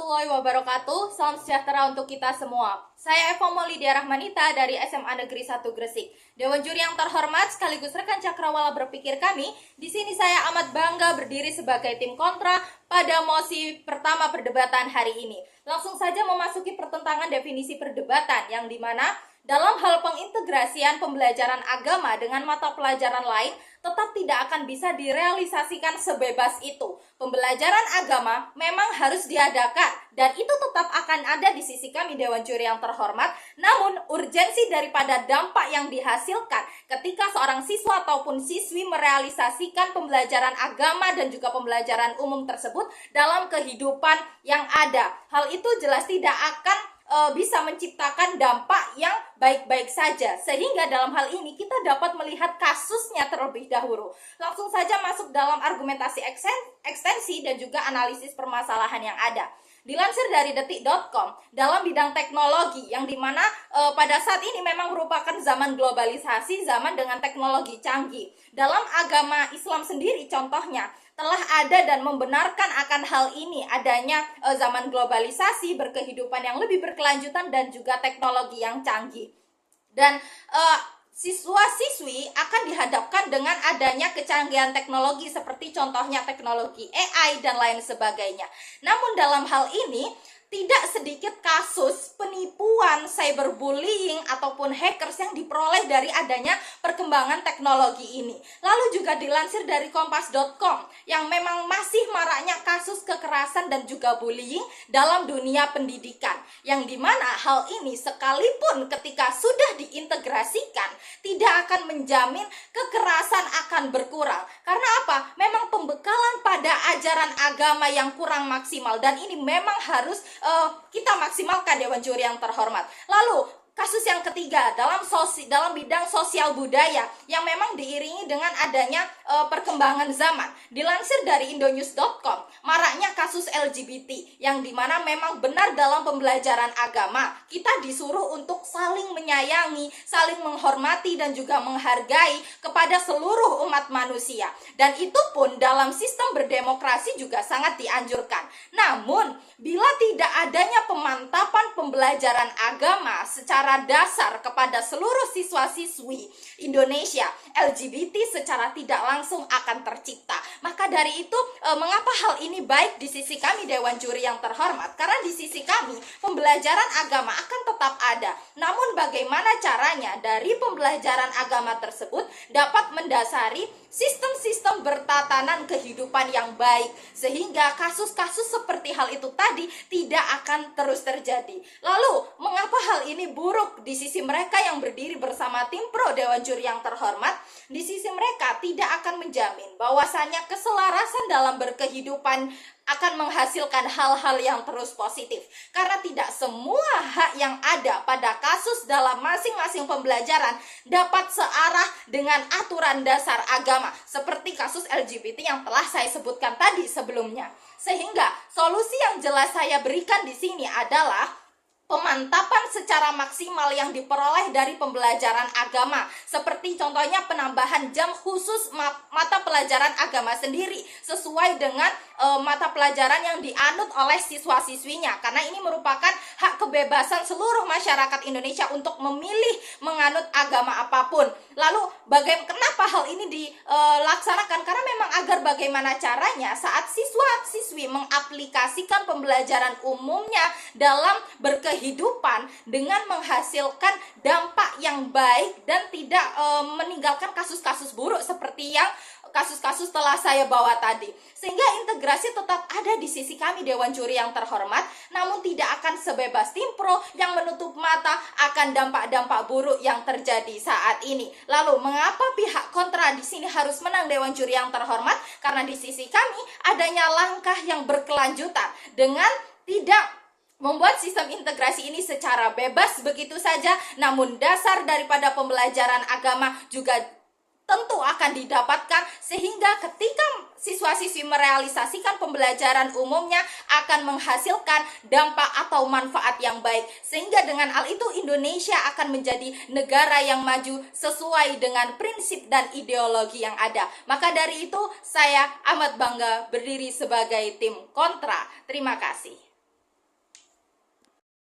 warahmatullahi wabarakatuh. Salam sejahtera untuk kita semua. Saya Eva Maulidia Rahmanita dari SMA Negeri 1 Gresik. Dewan juri yang terhormat sekaligus rekan cakrawala berpikir kami, di sini saya amat bangga berdiri sebagai tim kontra pada mosi pertama perdebatan hari ini. Langsung saja memasuki pertentangan definisi perdebatan yang dimana dalam hal pengintegrasian pembelajaran agama dengan mata pelajaran lain tetap tidak akan bisa direalisasikan sebebas itu. Pembelajaran agama memang harus diadakan dan itu tetap akan ada di sisi kami Dewan Juri yang terhormat. Namun urgensi daripada dampak yang dihasilkan ketika seorang siswa ataupun siswi merealisasikan pembelajaran agama dan juga pembelajaran umum tersebut dalam kehidupan yang ada. Hal itu jelas tidak akan bisa menciptakan dampak yang baik-baik saja. Sehingga dalam hal ini kita dapat melihat kasusnya terlebih dahulu. Langsung saja masuk dalam argumentasi ekstensi dan juga analisis permasalahan yang ada. Dilansir dari detik.com, dalam bidang teknologi yang dimana pada saat ini memang merupakan zaman globalisasi, zaman dengan teknologi canggih. Dalam agama Islam sendiri contohnya telah ada dan membenarkan akan hal ini, adanya zaman globalisasi, berkehidupan yang lebih berkelanjutan dan juga teknologi yang canggih. Dan siswa-siswi akan dihadapkan dengan adanya kecanggihan teknologi seperti contohnya teknologi AI dan lain sebagainya. Namun dalam hal ini tidak sedikit kasus penipuan, cyberbullying, ataupun hackers yang diperoleh dari adanya perkembangan teknologi ini. Lalu juga dilansir dari kompas.com yang memang masih maraknya kasus kekerasan dan juga bullying dalam dunia pendidikan. Yang dimana hal ini sekalipun ketika sudah diintegrasikan tidak akan menjamin kekerasan akan berkurang. Karena apa? Memang pembekalan pada ajaran agama yang kurang maksimal dan ini memang harus kita maksimalkan Dewan Juri yang terhormat. Lalu kasus yang ketiga dalam bidang sosial budaya yang memang diiringi dengan adanya perkembangan zaman. Dilansir dari indonews.com, maraknya kasus LGBT yang dimana memang benar dalam pembelajaran agama kita disuruh untuk saling menyayangi, saling menghormati dan juga menghargai kepada seluruh umat manusia. Dan itu pun dalam sistem berdemokrasi juga sangat dianjurkan. Namun bila tidak adanya pemantapan pembelajaran agama secara dasar kepada seluruh siswa-siswi Indonesia, LGBT secara tidak langsung akan tercipta. Maka dari itu, mengapa hal ini baik di sisi kami Dewan Juri yang terhormat? Karena di sisi kami, pembelajaran agama akan tetap ada. Namun bagaimana caranya dari pembelajaran agama tersebut dapat mendasari sistem-sistem bertatanan kehidupan yang baik, sehingga kasus-kasus seperti hal itu tadi tidak akan terus terjadi. Lalu, mengapa hal ini buruk di sisi mereka yang berdiri bersama tim pro Dewan Juri yang terhormat? Di sisi mereka tidak akan menjamin bahwasanya keselarasan dalam berkehidupan akan menghasilkan hal-hal yang terus positif. Karena tidak semua hak yang ada pada kasus dalam masing-masing pembelajaran dapat searah dengan aturan dasar agama, seperti kasus LGBT yang telah saya sebutkan tadi sebelumnya. Sehingga solusi yang jelas saya berikan di sini adalah pemantapan secara maksimal yang diperoleh dari pembelajaran agama, seperti contohnya penambahan jam khusus mata pelajaran agama sendiri sesuai dengan mata pelajaran yang dianut oleh siswa-siswinya, karena ini merupakan hak kebebasan seluruh masyarakat Indonesia untuk memilih menganut agama apapun. Lalu kenapa hal ini dilaksanakan? Karena memang agar bagaimana caranya saat siswa-siswi mengaplikasikan pembelajaran umumnya dalam berkehidupan dengan menghasilkan dampak yang baik dan tidak meninggalkan kasus-kasus buruk seperti yang kasus-kasus telah saya bawa tadi. Sehingga integrasi tetap ada di sisi kami Dewan Juri yang terhormat, namun tidak akan sebebas tim pro yang menutup mata akan dampak-dampak buruk yang terjadi saat ini. Lalu mengapa pihak kontra di sini harus menang Dewan Juri yang terhormat? Karena di sisi kami adanya langkah yang berkelanjutan dengan tidak membuat sistem integrasi ini secara bebas begitu saja, namun dasar daripada pembelajaran agama juga tentu akan didapatkan, sehingga ketika siswa-siswi merealisasikan pembelajaran umumnya akan menghasilkan dampak atau manfaat yang baik, sehingga dengan hal itu Indonesia akan menjadi negara yang maju sesuai dengan prinsip dan ideologi yang ada. Maka dari itu saya amat bangga berdiri sebagai tim kontra. Terima kasih.